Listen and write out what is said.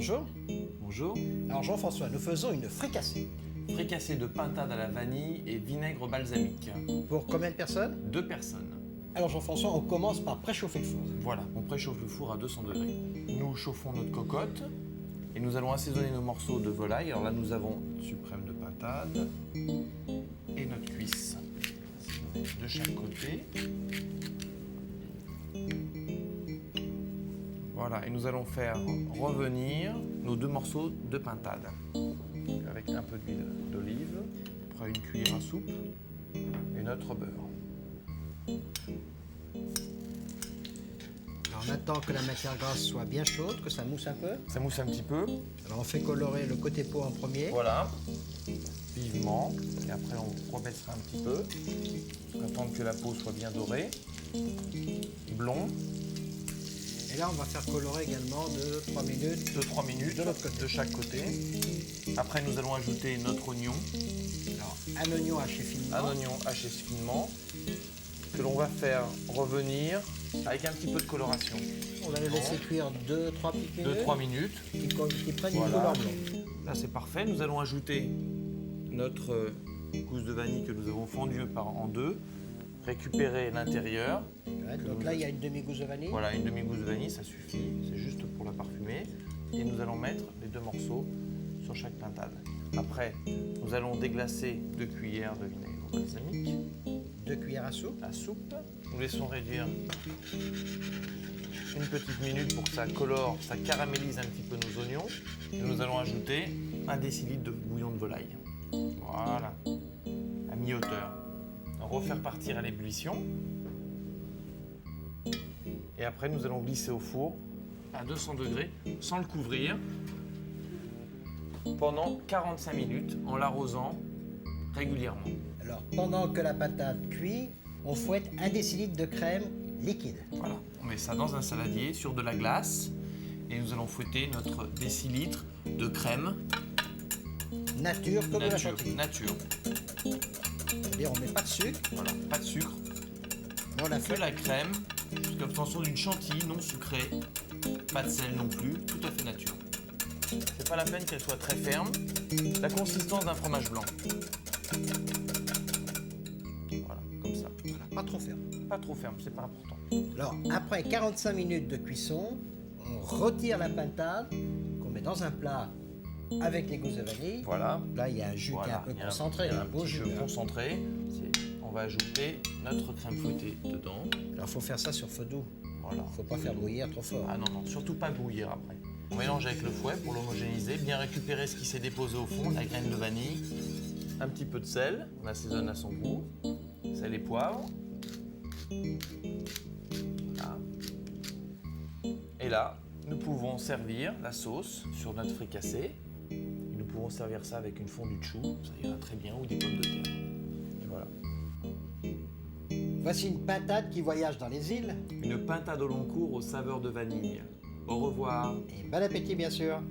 bonjour. Bonjour. Alors Jean-François, nous faisons une fricassée. Fricassée de pintade à la vanille et vinaigre balsamique. Pour combien de personnes? 2 personnes. Alors Jean-François, on commence par préchauffer le four. Voilà, on préchauffe le four à 200 degrés. Nous chauffons notre cocotte et nous allons assaisonner nos morceaux de volaille. Alors là, nous avons suprême de pintade et notre cuisse de chaque côté. Voilà, et nous allons faire revenir nos 2 morceaux de pintade avec un peu d'huile d'olive, après une cuillère à soupe et notre beurre. Alors on attend que la matière grasse soit bien chaude, que ça mousse un peu. Ça mousse un petit peu. Alors on fait colorer le côté peau en premier. Voilà, vivement, et après on rebaissera un petit peu, pour attendre que la peau soit bien dorée, blond, Et là on va faire colorer également de 3 minutes. 2-3 minutes De l'autre côté. de chaque côté. Après nous allons ajouter notre oignon, Alors un oignon haché finement. un oignon haché finement, que l'on va faire revenir avec un petit peu de coloration. On va le laisser cuire 2-3 petites minutes. 2-3 minutes. Qui prennent une Voilà. couleur blanche. Là c'est parfait, nous allons ajouter notre gousse de vanille que nous avons fondue en deux, récupérer l'intérieur. Ouais, donc là il y a une demi-gousse de vanille. Voilà, une demi-gousse de vanille, ça suffit, c'est juste pour la parfumer. Et nous allons mettre les 2 morceaux sur chaque pintade. Après, nous allons déglacer 2 cuillères de vinaigre balsamique 2 cuillères à soupe. à soupe. Nous laissons réduire une petite minute pour que ça colore, ça caramélise un petit peu nos oignons. Et nous allons ajouter 1 décilitre de bouillon de volaille. Voilà, à mi-hauteur. Refaire partir à l'ébullition. Et après, nous allons glisser au four à 200 degrés, sans le couvrir, pendant 45 minutes, en l'arrosant régulièrement. Alors pendant que la patate cuit, on fouette 1 décilitre de crème liquide. Voilà, on met ça dans un saladier sur de la glace et nous allons fouetter notre décilitre de crème Nature comme de la chantilly. nature. C'est-à-dire on met pas de sucre, Voilà, pas de sucre, mais on la que fait la crème, jusqu'à l'obtention d'une chantilly non sucrée, pas de sel non plus, tout à fait nature. C'est pas la peine qu'elle soit très ferme, la consistance d'un fromage blanc. Voilà, comme ça. voilà, pas trop ferme. Pas trop ferme, c'est pas important. Alors après 45 minutes de cuisson, on retire la pintade qu'on met dans un plat avec les gousses de vanille. Voilà. Là il y a un jus qui est un peu il y a concentré, il y a un beau petit jus. jus Hein. concentré. On va ajouter notre crème fouettée dedans. Alors faut faire ça sur feu doux. Voilà. Faut pas faire bouillir trop fort. Ah non, non, surtout pas bouillir après. On mélange avec le fouet pour l'homogénéiser, bien récupérer ce qui s'est déposé au fond, la graine de vanille, un petit peu de sel, on assaisonne à son goût, sel et poivre. Voilà. Et là, nous pouvons servir la sauce sur notre fricassé. Nous pouvons servir ça avec une fondue de chou, ça ira très bien, ou des pommes de terre. Et voilà. Voici une pintade qui voyage dans les îles. Une pintade au long cours aux saveurs de vanille. Au revoir. Et bon appétit bien sûr.